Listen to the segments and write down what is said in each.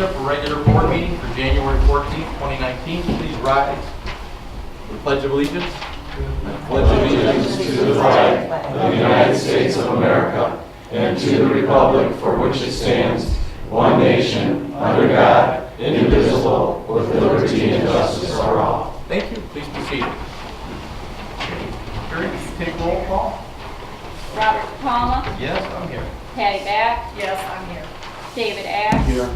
Township, a regular board meeting for January 14th, 2019. Please rise for the Pledge of Allegiance. I pledge allegiance to the flag of the United States of America and to the republic for which it stands, one nation, under God, indivisible, with liberty and justice for all. Thank you. Please be seated. Carrie, take roll call. Robert Palma. Yes, I'm here. Patty Back. Yes, I'm here. David Axe. Here.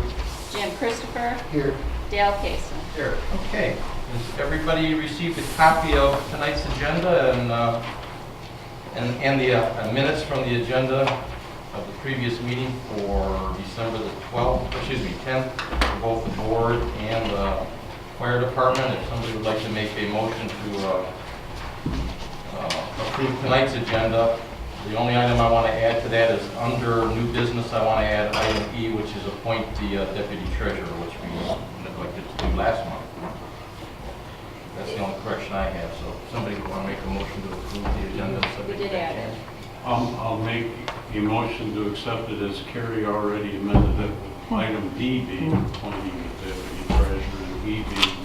Jim Christopher. Here. Dale Casey. Here. Okay. Has everybody received a copy of tonight's agenda and the minutes from the agenda of the previous meeting for December the 10th, for both the board and the fire department? If somebody would like to make a motion to approve tonight's agenda. The only item I want to add to that is under new business, I want to add item E, which is appoint the deputy treasurer, which we neglected to do last month. That's the only correction I have, so if somebody would want to make a motion to approve the agenda. We did add it. I'll make a motion to accept it as Carrie already amended it, with item D being appointing the deputy treasurer and E being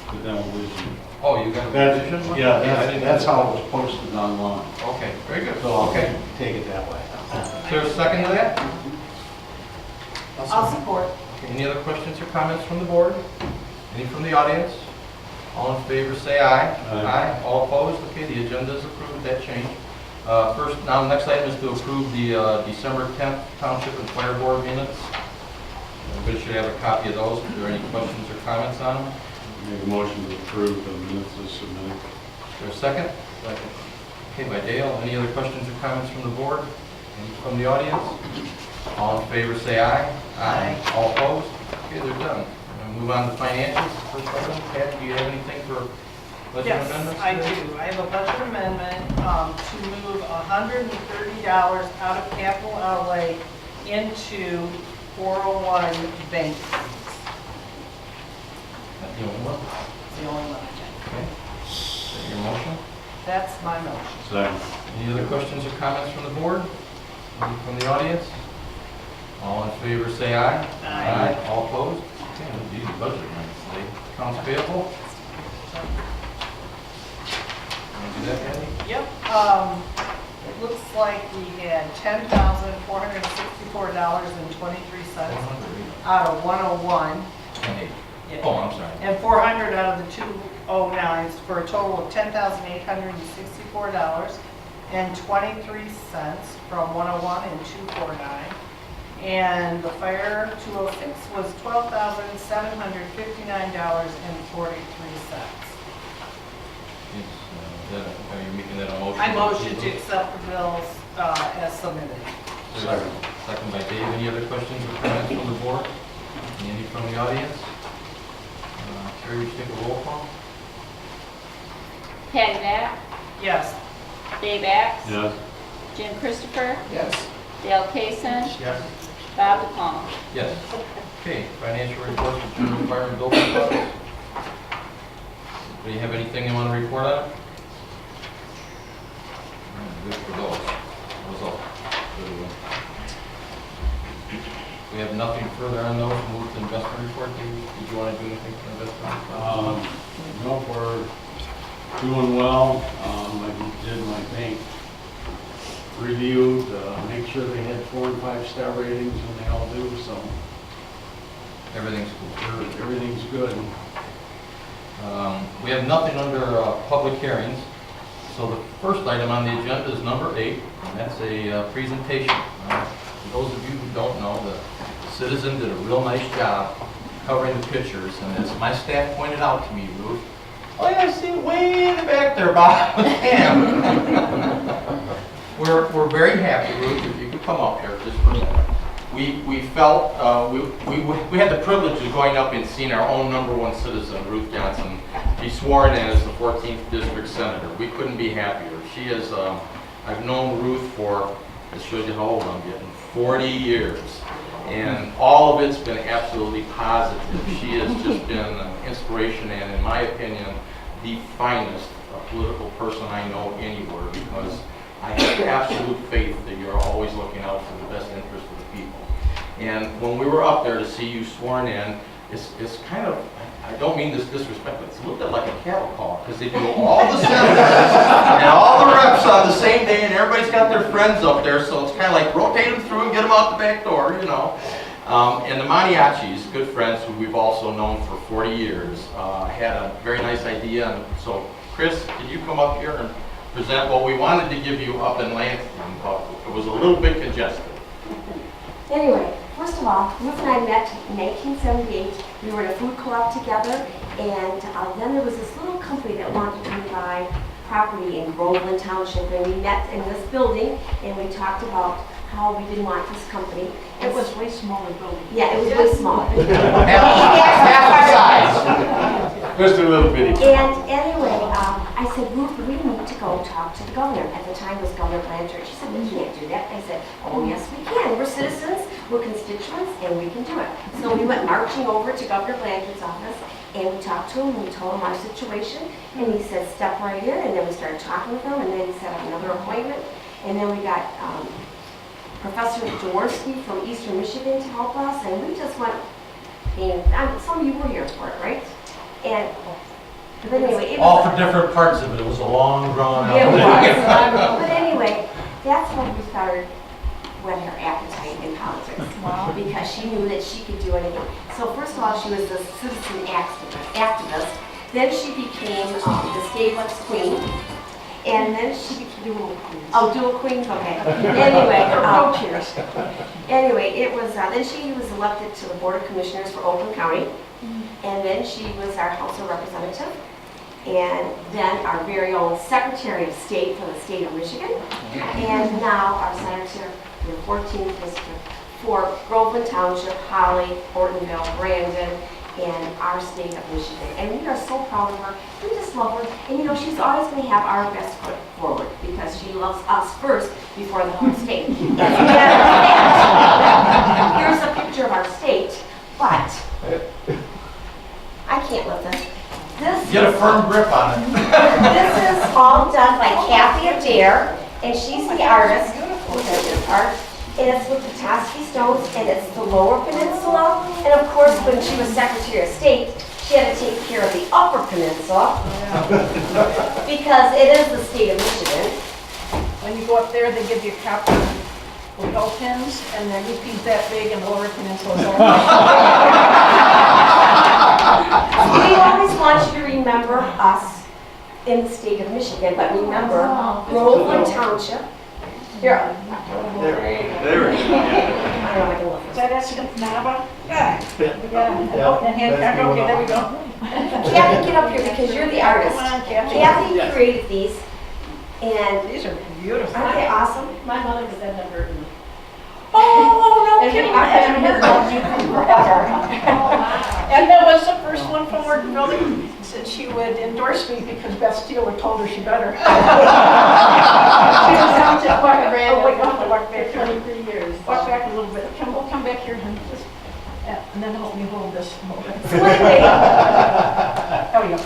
the demolition. Oh, you got a position? That's how it was posted online. Okay, very good. So I'll Okay. take it that way. Is there a second to that? I'll support. Okay, any other questions or comments from the board? Any from the audience? All in favor say aye. Aye. All opposed? Okay, the agenda is approved. That changed. Now the next item is to approve the December 10th Township and Fire Board minutes. Everybody should have a copy of those. Are there any questions or comments on them? Make a motion to approve the minutes as submitted. Is there a second? Second. Okay, by Dale. Any other questions or comments from the board? Any from the audience? All in favor say aye. Aye. All opposed? Okay, they're done. We'll move on to financials. First item, Pat, do you have anything for budget Yes, amendments? I do. I have a budget amendment to move $130 out of capital outlay into 401 bank funds. That's the only one? It's the only one I can. Okay. Is that your motion? That's my motion. Second. Any other questions or comments from the board? Any from the audience? All in favor say aye. Aye. All opposed? Okay, we'll do the budget amendments today. Accounts payable? Want to do that, Patty? Yep. It looks like we had $10,464.23 out of 101. 10-8. Yeah. Oh, I'm sorry. And 400 out of the 209s for a total of $10,864.23 from 101 and 249. And the fire 206 was $12,759.43. Are you making that a motion? I motion to accept the bills as submitted. Second. Second by Dave. Any other questions or comments from the board? Any from the audience? Carrie, would you take a roll call? Patty Back. Yes. Dave Axe. Yes. Jim Christopher. Yes. Dale Casey. Yes. Bob DePalma. Yes. Okay, financial report for general fire and building funds. Do you have anything you want to report on? Good for those. Results. We have nothing further on those. Move to investment report. Did you want to do anything for investment? No, we're doing well. I did my bank review to make sure they had 4 and 5 star ratings, and they all do, so Everything's cool. everything's good. We have nothing under public hearings. So the first item on the agenda is number 8, and that's a presentation. For those of you who don't know, the citizen did a real nice job covering the pictures, and as my staff pointed out to me, Ruth, oh yeah, I see it way in the back there, Bob. Damn. We're very happy, Ruth, if you could come up here just for a minute. We felt, we had the privilege of going up and seeing our own #1 citizen, Ruth Johnson, be sworn in as the 14th District Senator. We couldn't be happier. She is, I've known Ruth for, this shows you how old I'm getting, 40 years. And all of it's been absolutely positive. She has just been an inspiration and, in my opinion, the finest political person I know anywhere, because I have absolute faith that you're always looking out for the best interest of the people. And when we were up there to see you sworn in, it's kind of, I don't mean this disrespect, but it's a little bit like a cattle call, because they do all the senators and all the reps on the same day, and everybody's got their friends up there, so it's kind of like rotate them through and get them out the back door, you know. And the Maniachis, good friends who we've also known for 40 years, had a very nice idea. And so, Chris, can you come up here and present what we wanted to give you up in Lansing, but it was a little bit congested. Anyway, first of all, Ruth and I met in 1978. We were in a food co-op together, and then there was this little company that wanted to buy property in Groveland Township, and we met in this building, and we talked about how we didn't want this company. It was way smaller building. Yeah, it was way smaller. Half the size. Just a little bitty. And anyway, I said, Ruth, we need to go talk to the governor. At the time it was Governor Blanchard. She said, we can't do that. I said, oh yes we can. We're citizens, we're constituents, and we can do it. So we went marching over to Governor Blanchard's office, and we talked to him, and we told him our situation, and he said, step right in, and then we started talking with him, and then he set up another appointment, and then we got Professor Jaworski from Eastern Michigan to help us, and we just went, and some of you were here for it, right? And, but anyway, it was... All for different parts of it. It was a long, drawn Yeah, it out. was. But anyway, that's when we started with her appetite in politics. Wow. Because she knew that she could do anything. So first of all, she was a citizen activist. Then she became the stateless queen. And then she became dual queen. Okay. Anyway, it was. Then she was elected to the Board of Commissioners for Oakland County, and then she was our House of Representative, and then our very own Secretary of State for the state of Michigan, and now our Senator for the 14th District for Groveland Township, Holly, Ortonville, Brandon, and our state of Michigan. And we are so proud of her. We just love her. And you know, she's always going to have our best foot forward because she loves us first before the whole state. Here's a picture of our state, but I can't let this. Get a firm grip on it. This is all done by Kathy Adair, and she's the artist. Look at this art. And it's with the Petoskey stones, and it's the Lower Peninsula. And of course, when she was Secretary of State, she had to take care of the Upper Peninsula because it is the state of Michigan. When you go up there, they give you copper lapel pins, and they're rupees that big, and the Lower Peninsula is all. We always want you to remember us in the state of Michigan, but remember Groveland Township. Here. There we go. I don't know, I can look. Is that Escanaba? Yeah. Oh, and Hancock, okay, there we go. Kathy, get up here because you're the artist. Come on, Kathy. Kathy created these, and These are beautiful. aren't they awesome? My mother was at number. Oh, no And kidding. our family has loved you forever. And that was the first one from Ortonville that said she would endorse me because Beth Steeler told her she better. She was Township Clerk of Brandon. Oh, wait, I'll have to walk back for here. 23 years. Walk back a little bit. We'll come back here and just, and then help me hold this. So anyway, There we go.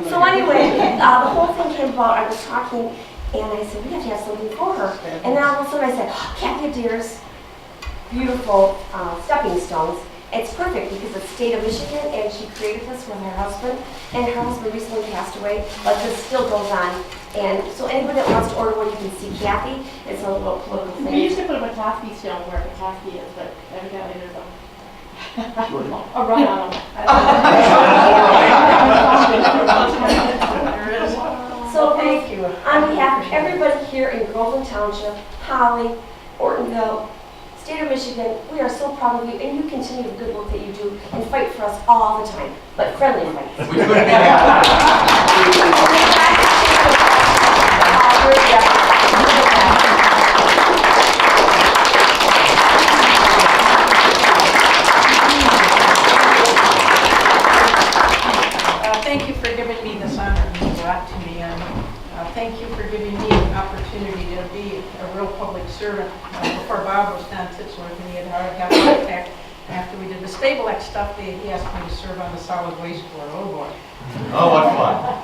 so anyway, the whole thing came about, I was talking, and I said, we have to have something for her. And then all of a sudden I said, oh, Kathy Adair's beautiful stepping stones. It's perfect because it's state of Michigan, and she created this with her husband, and her husband recently passed away, but this still goes on. And so anybody that wants to order one, you can see Kathy. It's a little political thing. We used to put a Petoskey stone where Petoskey is, but evidently there's a run on them. There is. So Thank you. on behalf of everybody here in Groveland Township, Holly, Ortonville, State of Michigan, we are so proud of you, and you continue the good work that you do and fight for us all the time, but friendly fights. We couldn't be happier. Thank you for giving me this honor it means a lot to me, and thank you for giving me an opportunity to be a real public servant. Before Bob was down Titsworth, and he had a heart attack. After we did the Stable Act stuff, he asked me to serve on the solid waste board. Oh boy. Oh, what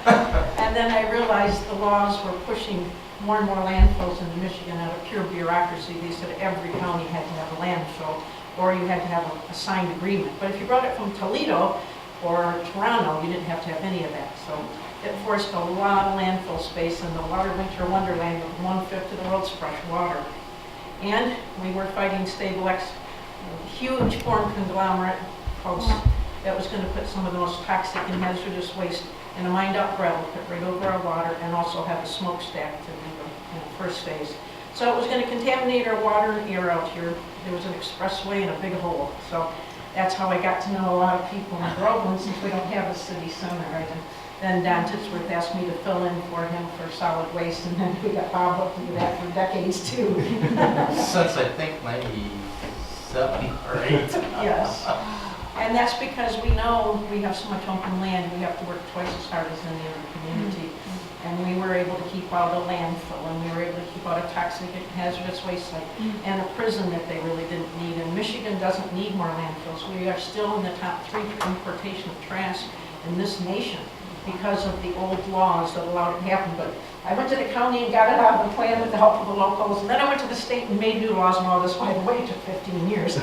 fun. And then I realized the laws were pushing more and more landfills in Michigan out of pure bureaucracy. They said every county had to have a landfill, or you had to have a signed agreement. But if you brought it from Toledo or Toronto, you didn't have to have any of that. So it forced a lot of landfill space in the water winter wonderland with 1/5 of the world's fresh water. And we were fighting Stablex, a huge foreign conglomerate called, that was going to put some of the most toxic and hazardous waste in a mined-out gravel pit right over our water, and also have a smokestack to do the first phase. So it was going to contaminate our water and air out here. There was an expressway and a big hole. So that's how I got to know a lot of people in Groveland, since we don't have a city center, right? And then Don Titsworth asked me to fill in for him for solid waste, and then we got Bob up to do that for decades too. Since I think 97 or 8. Yes. And that's because we know we have so much open land, we have to work twice as hard as any other community. And we were able to keep out a landfill, and we were able to keep out a toxic and hazardous waste site, and a prison that they really didn't need. And Michigan doesn't need more landfills. We are still in the top 3 for importation of trash in this nation because of the old laws that allowed it to happen. But I went to the county and got it out of the plan with the help of the locals, and then I went to the state and made new laws and all this. By the way, it took 15 years.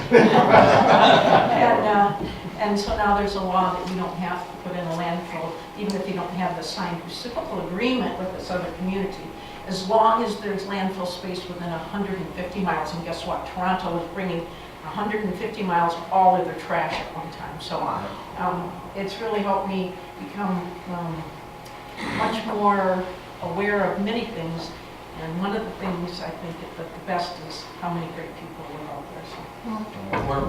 And so now there's a law that you don't have to put in a landfill, even if you don't have the signed reciprocal agreement with this other community, as long as there's landfill space within 150 miles. And guess what? Toronto is bringing 150 miles all of their trash at one time. So it's really helped me become much more aware of many things. And one of the things I think that the best is how many great people live out there. So.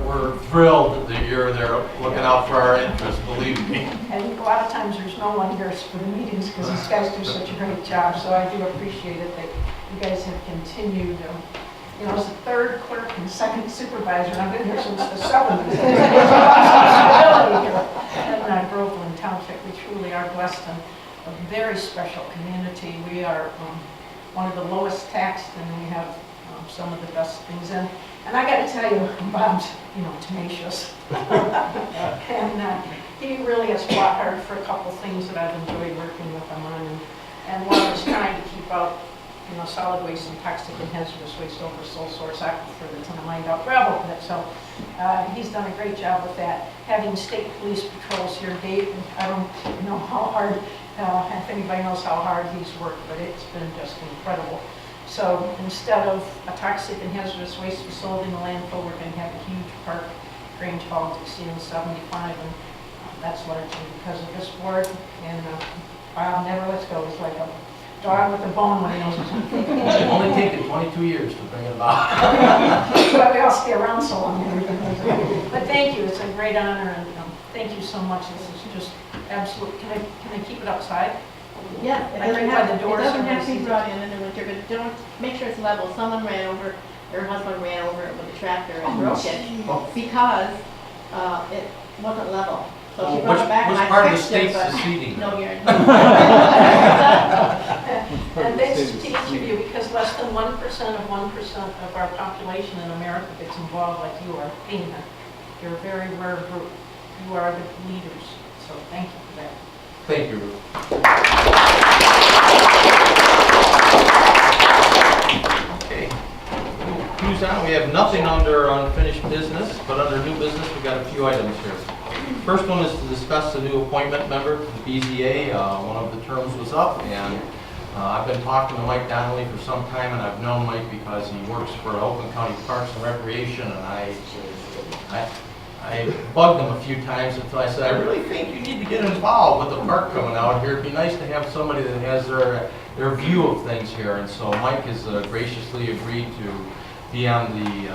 We're thrilled that you're there looking out for our interests, believe me. And a lot of times there's no one here for the meetings because these guys do such a great job. So I do appreciate it that you guys have continued. You know, as the 3rd clerk and 2nd supervisor, and I've been here since the 7th. In Groveland Township, we truly are blessed and a very special community. We are one of the lowest taxed, and we have some of the best things. And I got to tell you, Bob's, tenacious. And he really has fought hard for a couple things that I've enjoyed working with him on. And one is trying to keep out, solid waste and toxic and hazardous waste over sole source aquifer that's in a mined-out gravel pit. So he's done a great job with that. Having state police patrols here, Dave, I don't know how hard, if anybody knows how hard he's worked, but it's been just incredible. So instead of a toxic and hazardous waste facility in the landfill, we're going to have a huge park, Grange Hall, exceeding 75, and that's largely because of this board. And Bob never lets go. He's like a dog with a bone when he knows it's something. It's only taken 22 years to bring it about. That's why we all stay around so long. But thank you. It's a great honor, and thank you so much. This is just absolute. Can I keep it outside? Yeah, it I doesn't think by have, the door it doesn't have to service. be brought in the winter, but don't, make sure it's level. Someone ran over, her husband ran over it with a tractor and broke it because it wasn't level. So she brought it back and Which I part of the fixed it, state's but seceding? no, you're. And thanks to each of you, because less than 1% of 1% of our population in America gets involved like you are. Dana, you're a very rare group. You are the leaders. So thank you for that. Thank you, Ruth. Okay. Who's on? We have nothing under unfinished business, but under new business, we've got a few items here. First one is to discuss the new appointment member to the BZA. One of the terms was up, and I've been talking to Mike Donnelly for some time, and I've known Mike because he works for Oakland County Parks and Recreation, and I bugged him a few times until I said, I really think you need to get involved with the park coming out here. It'd be nice to have somebody that has their view of things here. And so Mike has graciously agreed to be on the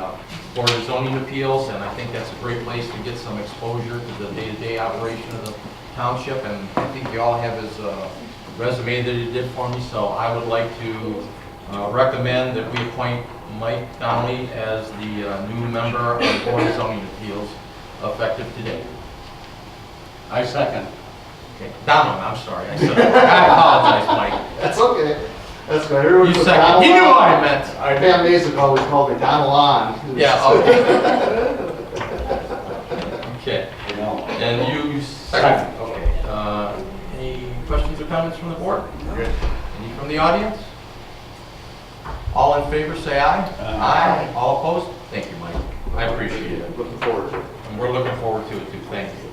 Board of Zoning Appeals, and I think that's a great place to get some exposure to the day-to-day operation of the township. And I think you all have his resume that he did for me, so I would like to recommend that we appoint Mike Donnelly as the new member of the Board of Zoning Appeals, effective today. I second. Okay. Donald, I'm sorry. I apologize, Mike. That's okay. That's good. Everyone You was second. Donald He knew on. what I meant. 10 days ago, we called it Donald on. Yeah, okay. Okay. You know. And you second. Okay. Any questions or comments from the board? Good. Any from the audience? All in favor, say aye. Aye. All opposed? Thank you, Mike. I appreciate it. Looking forward to it. And we're looking forward to it too. Thank you.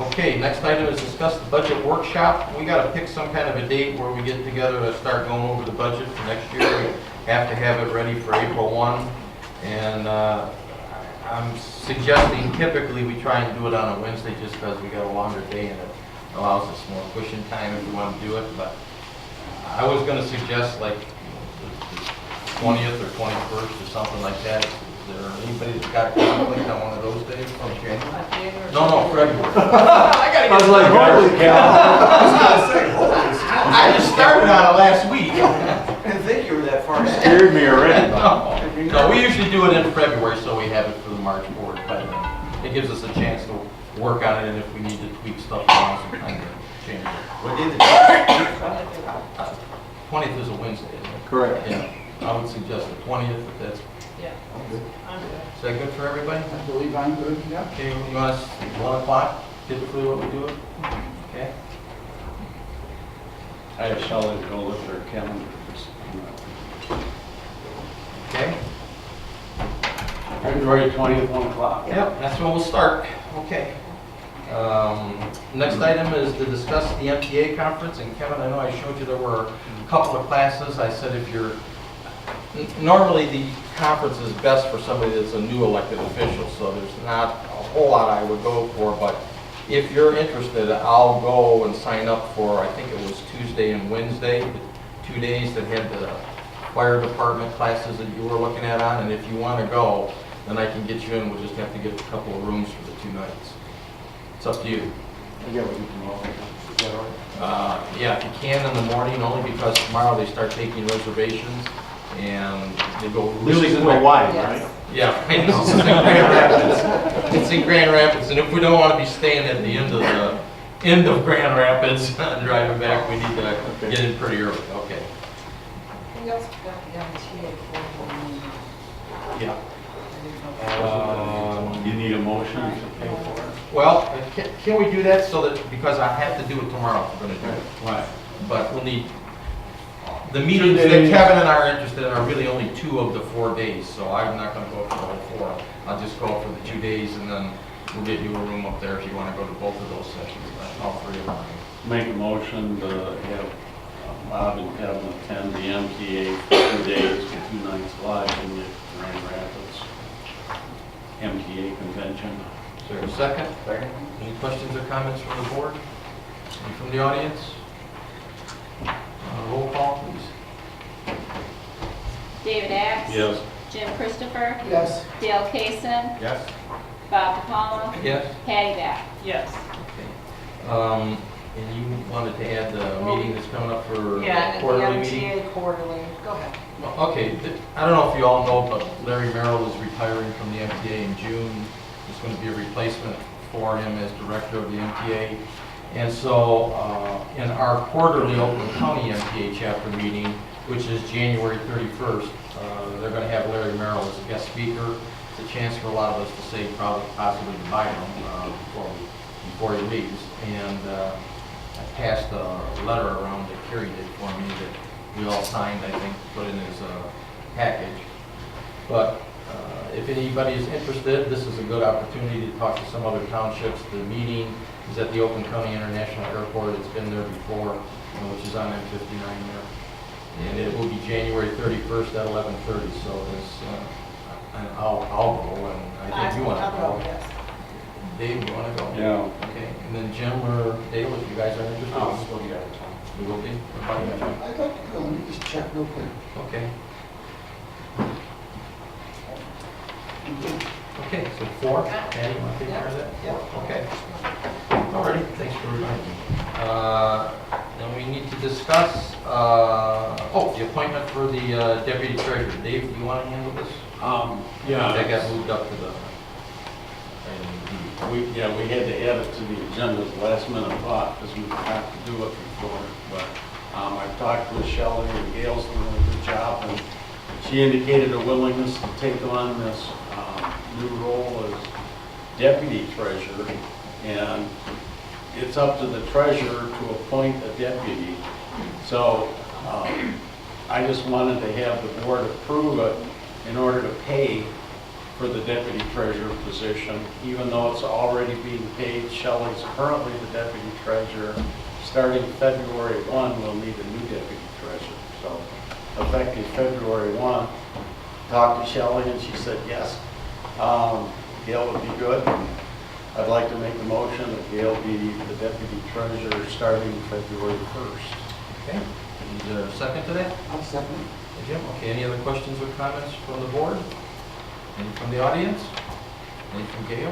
Okay, next item is discuss the budget workshop. We got to pick some kind of a date where we get together to start going over the budget for next year. We have to have it ready for April 1. And I'm suggesting typically we try and do it on a Wednesday just because we got a longer day and it allows us more pushing time if we want to do it. But I was going to suggest like the 20th or 21st or something like that. Is there anybody that's got a conflict on one of those days? Okay. No, February. I was like, holy I just started on it last week. I didn't think you were that far. Scared me already. No, we usually do it in February, so we have it for the March board. But it gives us a chance to work on it, and if we need to tweak stuff around, some time to change it. What day the 20th is a Wednesday, isn't it? Correct. Yeah, I would suggest the 20th, if that's, Yeah, I'm good. is that good for everybody? I believe I'm good, yeah. Okay, you want us 1 o'clock, typically what we do it? Okay. I have Shelley go look at her calendar. Okay. February 20th, 1 o'clock. Yep, that's when we'll start. Okay. Next item is to discuss the MTA conference. And Kevin, I know I showed you there were a couple of classes. I said if you're, normally the conference is best for somebody that's a new elected official, so there's not a whole lot I would go for, but if you're interested, I'll go and sign up for, I think it was Tuesday and Wednesday, the 2 days that had the fire department classes that you were looking at on, and if you want to go, then I can get you in. We'll just have to get a couple of rooms for the 2 nights. It's up to you. Yeah, we can go. Is that all right? Yeah, if you can in the morning, only because tomorrow they start taking reservations, and they go really quick. wide, Yes. Yeah, I know. It's in Grand Rapids. It's in Grand Rapids, and if we don't want to be staying at the end of Grand Rapids and driving back, we need to get in pretty early. Okay. We also got the MTA for Yeah. You need a motion to pay for it? Well, can we do that so that, because I have to do it tomorrow if we're going to do it. Right. But we'll need, the meetings that Kevin and I are interested in are really only 2 of the 4 days, so I'm not going to go for the whole 4. I'll just go for the 2 days, and then we'll get you a room up there if you want to go to both of those sessions, all 3 of them. Make a motion to have Bob and Kevin attend the MTA for 2 days with 2 nights live in the Grand Rapids MTA convention. Is there a second? Second. Any questions or comments from the board? Any from the audience? Roll call, please. David Axe. Yes. Jim Christopher. Yes. Dale Cason. Yes. Bob DiPalma. Yes? Patty Back. Yes. Okay. And you wanted to add the meeting that's coming up for Yeah, and quarterly the meeting? MTA quarterly, go ahead. Okay, I don't know if you all know, but Larry Merrill is retiring from the MTA in June. There's going to be a replacement for him as director of the MTA. And so in our quarterly Oakland County MTA chapter meeting, which is January 31st, they're going to have Larry Merrill as a guest speaker. It's a chance for a lot of us to say possibly goodbye to him before he leaves. And I passed a letter around that Kerry did for me that we all signed, I think, put in his package. But if anybody is interested, this is a good opportunity to talk to some other townships. The meeting is at the Oakland County International Airport. It's been there before, which is on M59 there. And it will be January 31st at 11:30. So I'll go, and I think you want to go. Yes. Dave, you want to go? Yeah. Okay. And then Jim or Dale, if you guys are interested. I'll still be out of town. We will be. What about you, Jim? I'd like to go, let me just check real quick. Okay. Okay, so 4. Patty, you want to take care of that? Yeah. Okay. Alrighty, thanks for reminding me. Then we need to discuss, the appointment for the deputy treasurer. Dave, do you want to handle this? Yeah. That got moved up to the, We had to add it to the agenda at the last minute thought because we forgot to do it before. But I've talked with Shelley and Gail's doing a good job, and she indicated a willingness to take on this new role as deputy treasurer. And it's up to the treasurer to appoint a deputy. So I just wanted to have the board approve it in order to pay for the deputy treasurer position, even though it's already being paid. Shelley's currently the deputy treasurer. Starting February 1, we'll need a new deputy treasurer. So effective February 1, talked to Shelley and she said yes. Gail would be good. I'd like to make a motion that Gail be the deputy treasurer starting February 1st. Okay, is there a second to that? I'll second. Jim, okay, any other questions or comments from the board? Any from the audience? Any from Gail?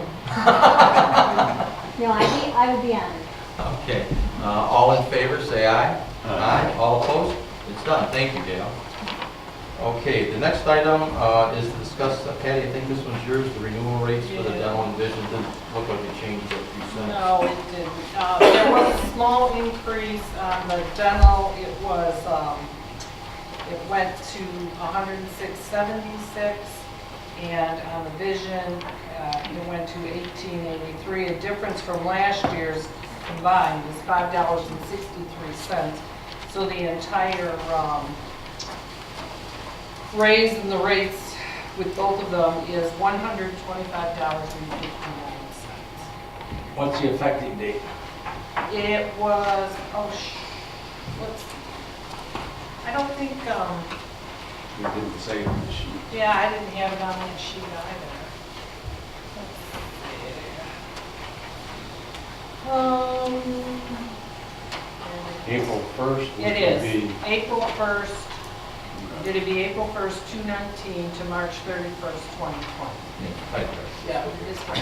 No, I would be honored. Okay, all in favor, say aye. Aye. All opposed? It's done, thank you, Gail. Okay, the next item is to discuss, Patty, I think this one's yours, the renewal rates for the dental and vision. Didn't look like it changed a few cents. No, it didn't. There was a small increase on the dental. It went to 106.76, and on the vision, it went to 18.83. A difference from last year's combined is $5.63. So the entire raise in the rates with both of them is $125.59. What's the effective date? It was, I don't think, You didn't say it on the sheet. yeah, I didn't have it on that sheet either. April 1st? which It would is, be- April 1st, it'd be April 1st, 2019 to March 31st, 2020. Yeah, right there. Yeah, it is right.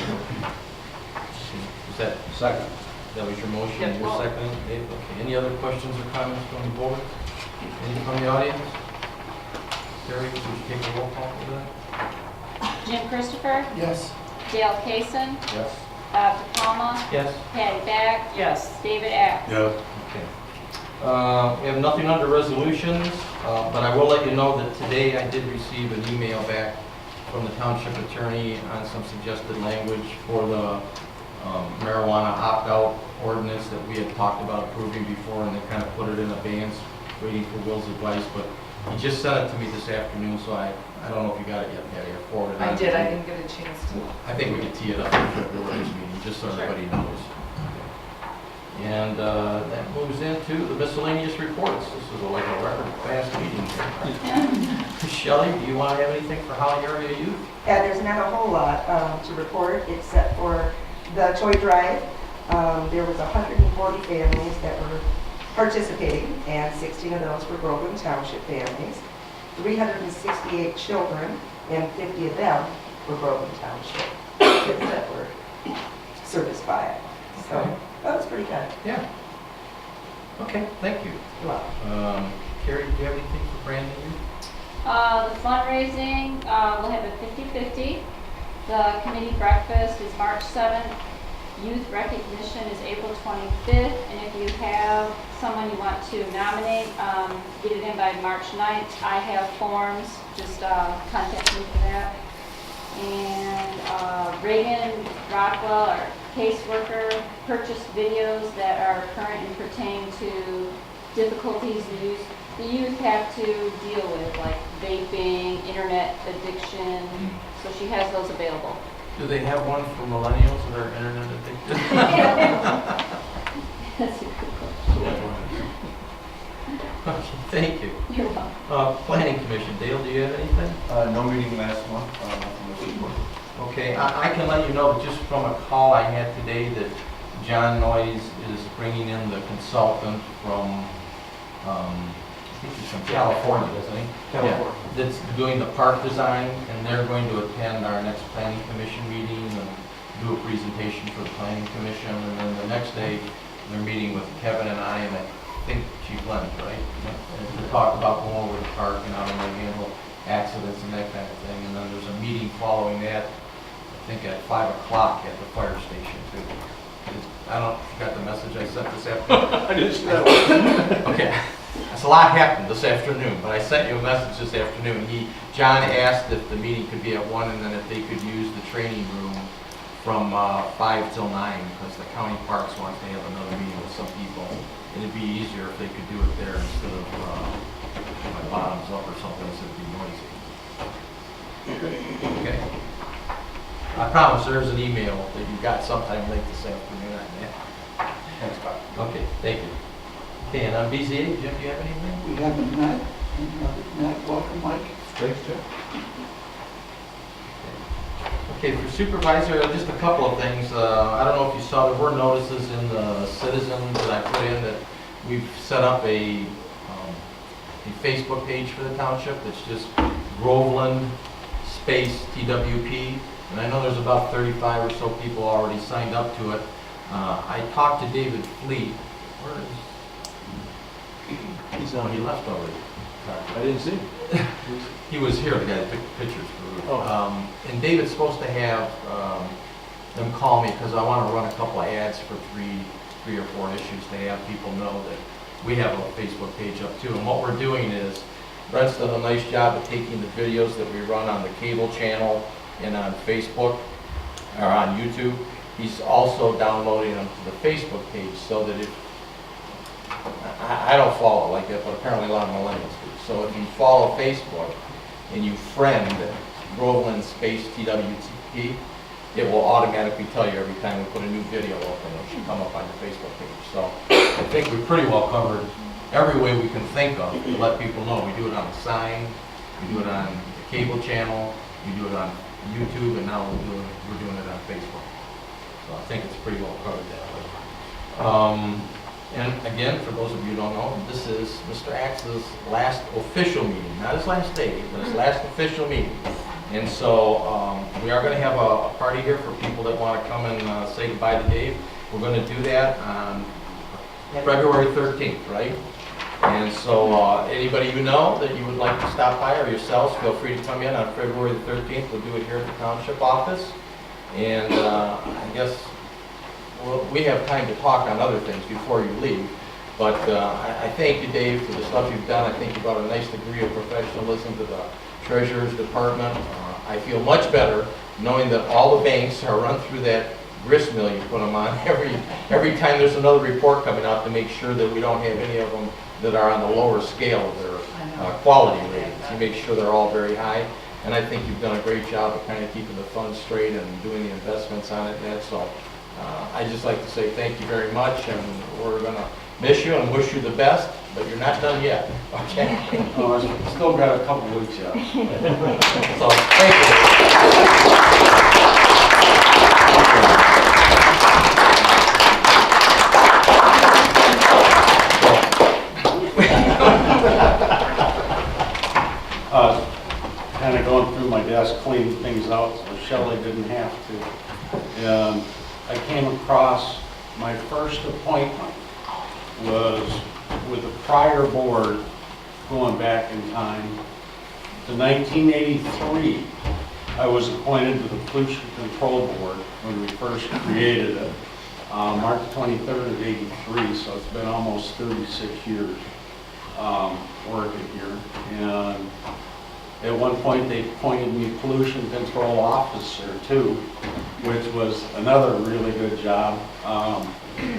Is that, Second. that was your motion, Yes, your well- second? Dave? Okay, any other questions or comments from the board? Any from the audience? Terry, would you take a roll call for that? Jim Christopher, Yes. Dale Cason, Yes. Bob DiPalma, Yes. Patty Back, Yes. David Axe. Yeah. Okay. We have nothing under resolutions, but I will let you know that today I did receive an email back from the township attorney on some suggested language for the marijuana opt-out ordinance that we had talked about approving before, and they kind of put it in abeyance, waiting for Will's advice, but he just sent it to me this afternoon, so I don't know if you got it yet, Patty, or forwarded it. I on to did, I you. didn't get a chance to. I think we could tee it up for February's meeting, just so Sure. everybody knows. And that moves into the miscellaneous reports. This is like a record fast meeting here. Shelley, do you want to have anything for Holly Area Youth? There's not a whole lot to report except for the toy drive. There was 140 families that were participating, and 16 of those were Groveland Township families. 368 children, and 50 of them were Groveland Township kids that were serviced by it. So that was pretty good. Yeah. Okay, thank you. You're welcome. Carrie, do you have anything for Brandon Youth? The fundraising, we'll have a 50-50. The committee breakfast is March 7th. Youth recognition is April 25th. And if you have someone you want to nominate, get it in by March 9th. I have forms, just contact me for that. And Reagan Rockwell, our caseworker, purchased videos that are current and pertain to difficulties the youth have to deal with, like vaping, internet addiction. So she has those available. Do they have one for millennials that are internet addicted? That's a good question. Okay, thank you. You're welcome. Planning Commission, Dale, do you have anything? No meeting last month, nothing this month. Okay, I can let you know just from a call I had today that John Noyes is bringing in the consultant from, I think he's from California, isn't he? California. Yeah, that's doing the park design, and they're going to attend our next planning commission meeting and do a presentation for the planning commission, and then the next day, they're meeting with Kevin and I, and I think Chief Lenz, right? And to talk about going over the park and how to handle accidents and that kind of thing, and then there's a meeting following that, I think at 5 o'clock at the fire station too. I don't know if you got the message I sent this afternoon. I didn't see that one. Okay, that's a lot happened this afternoon, but I sent you a message this afternoon. John asked if the meeting could be at 1 and then if they could use the training room from 5 till 9 because the county parks wants to have another meeting with some people. And it'd be easier if they could do it there instead of my bottoms up or something, so it'd be noisy. Okay. I promise there's an email that you got sometime late this afternoon on that. Thanks, Bob. Okay, thank you. Okay, and on BZA, Jim, do you have anything? We haven't met, and other than that, welcome, Mike. Thanks, Jim. Okay, for supervisor, just a couple of things. I don't know if you saw, there were notices in the Citizen that I put in that we've set up a Facebook page for the township that's just Groveland space TWP. And I know there's about 35 or so people already signed up to it. I talked to David Fleet. Where is he? He left already. I didn't see. He was here, the guy that took pictures for and David's supposed to have them call me because I want to run a couple of ads for three or four issues to have people know that we have a Facebook page up too. And what we're doing is, Brent's done a nice job of taking the videos that we run on the cable channel and on Facebook, or on YouTube. He's also downloading them to the Facebook page so that if, I don't follow it like that, but apparently a lot of millennials do. So if you follow Facebook and you friend Groveland space TWTP, it will automatically tell you every time we put a new video up and it should come up on your Facebook page. So I think we pretty well covered every way we can think of to let people know. We do it on the sign, we do it on the cable channel, we do it on YouTube, and now we're doing it on Facebook. So I think it's pretty well covered that way. And again, for those of you who don't know, this is Mr. Axe's last official meeting, not his last day, but his last official meeting. And so we are going to have a party here for people that want to come and say goodbye to Dave. We're going to do that on February 13th, right? And so anybody you know that you would like to stop by or yourselves, feel free to come in on February the 13th. We'll do it here at the Township office. And I guess we have time to talk on other things before you leave. But I thank you, Dave, for the stuff you've done. I think you brought a nice degree of professionalism to the Treasurer's Department. I feel much better knowing that all the banks are run through that grist mill you put them on every time there's another report coming out to make sure that we don't have any of them that are on the lower scale of their quality ratings. You make sure they're all very high. And I think you've done a great job of kind of keeping the funds straight and doing the investments on it and that. So I'd just like to say thank you very much, and we're going to miss you and wish you the best, but you're not done yet, okay? Oh, I still got a couple weeks yet. So, thank Kind of going through my desk, cleaning things out, so Shelley didn't have to. I came across my first appointment was with the prior board, going back in time to 1983. I was appointed to the Pollution Control Board when we first created it, March 23rd of '83, so it's been almost 36 years working here. And at one point they appointed me Pollution Control Officer too, which was another really good job.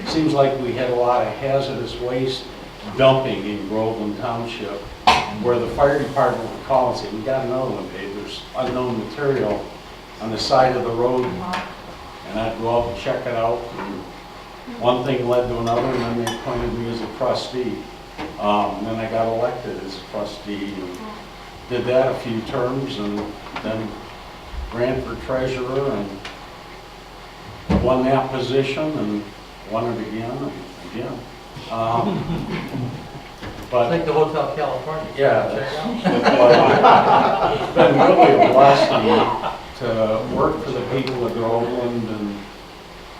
Seems like we had a lot of hazardous waste dumping in Groveland Township, where the fire department would call and say, we got another one, Dave, there's unknown material on the side of the road. And I'd go out and check it out, and one thing led to another, and then they appointed me as a trustee. And then I got elected as a trustee, and did that a few terms, and then ran for treasurer and won that position and won it again and again. It's like the Hotel California. Yeah, Check it it's been really a blessing to work for the people of Groveland and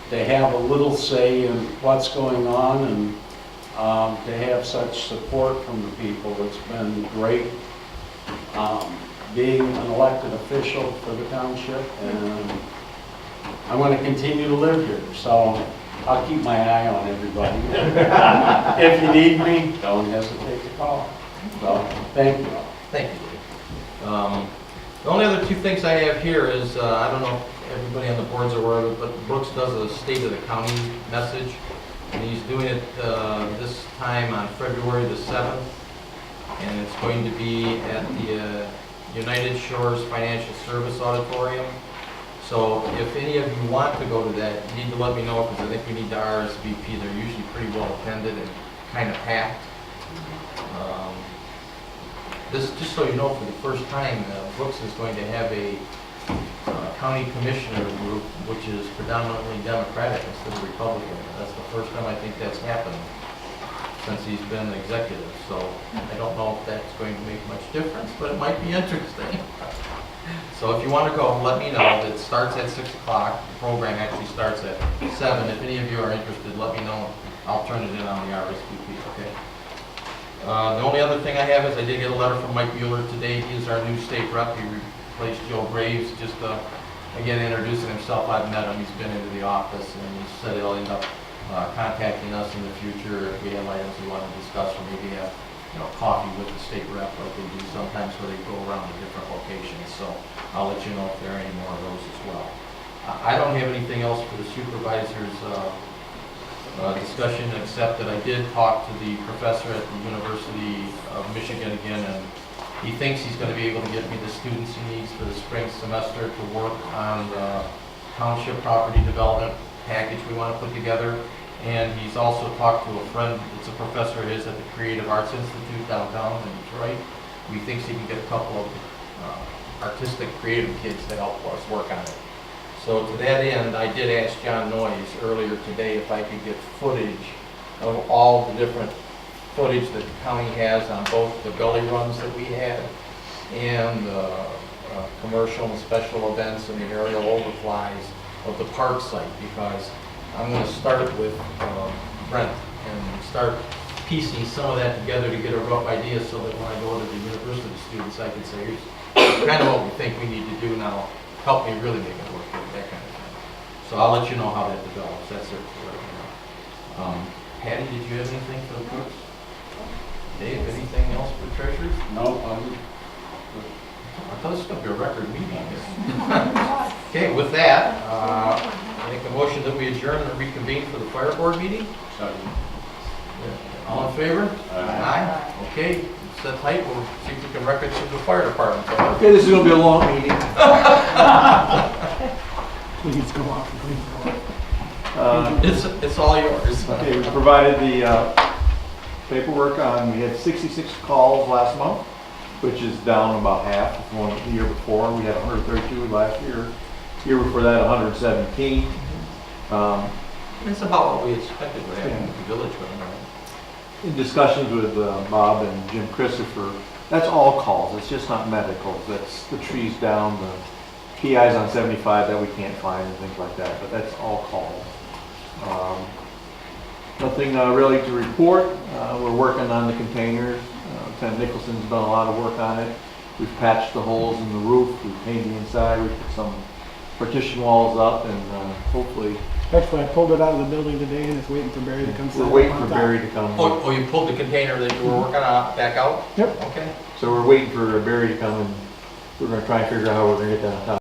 to have a little say in what's going on, and to have such support from the people. It's been great being an elected official for the township, and I want to continue to live here, so I'll keep my eye on everybody. If you need me, don't hesitate to call. So, thank you. Thank you, Dave. The only other two things I have here is, I don't know if everybody on the board's aware of it, but Brooks does a State of the County message, and he's doing it this time on February the 7th and it's going to be at the United Shores Financial Service Auditorium. So if any of you want to go to that, you need to let me know, because I think we need to RSVP. They're usually pretty well attended and kind of packed. This, just so you know, for the first time, Brooks is going to have a county commissioner group, which is predominantly Democratic instead of Republican. That's the first time I think that's happened since he's been executive. So I don't know if that's going to make much difference, but it might be interesting. So if you want to go, let me know. It starts at 6 o'clock. The program actually starts at 7. If any of you are interested, let me know. I'll turn it in on the RSVP, okay? The only other thing I have is I did get a letter from Mike Mueller today. He is our new state rep. He replaced Joe Graves. Just again, introducing himself. I've met him. He's been into the office, and he said he'll end up contacting us in the future if we have items we want to discuss, or maybe have coffee with the state rep like they do sometimes, where they go around to different locations. So I'll let you know if there are any more of those as well. I don't have anything else for the supervisors discussion, except that I did talk to the professor at the University of Michigan again, and he thinks he's going to be able to get me the students he needs for the spring semester to work on the township property development package we want to put together. And he's also talked to a friend, it's a professor of his at the Creative Arts Institute downtown in Detroit. He thinks he can get a couple of artistic, creative kids to help us work on it. So to that end, I did ask John Noyes earlier today if I could get footage of all the different footage that the county has on both the gully runs that we had and commercial and special events and the aerial overflies of the park site, because I'm going to start with Brent and start piecing some of that together to get a rough idea, so that when I go to the university students, I can say, here's kind of what we think we need to do now. Help me really make it work, that kind of thing. So I'll let you know how that develops. That's it for right now. Patty, did you have anything for the groups? Dave, anything else for treasurers? No, I thought this was going to be a record meeting. Okay, with that, I make a motion that we adjourn and reconvene for the fire board meeting. All in favor? Aye. Okay, set tight. We'll see if we can record through the fire department. Okay, this is going to be a long meeting. Please go off. It's all yours. Okay, we provided the paperwork on, we had 66 calls last month, which is down about half from the year before. We had 132 last year. Year before that, 117. It's about what we expected would happen with the village, right? In discussions with Bob and Jim Christopher, that's all calls. It's just not medicals. That's the trees down, the PIs on 75 that we can't find and things like that. But that's all calls. Nothing really to report. We're working on the containers. Lieutenant Nicholson's done a lot of work on it. We've patched the holes in the roof. We've painted the inside. We've put some partition walls up, and hopefully. Actually, I pulled it out of the building today and it's waiting for Barry to come. We're waiting for Barry to come. Oh, you pulled the container that you were working on back out? Yep. Okay. So we're waiting for Barry to come, and we're going to try and figure out how we're going to get that on top.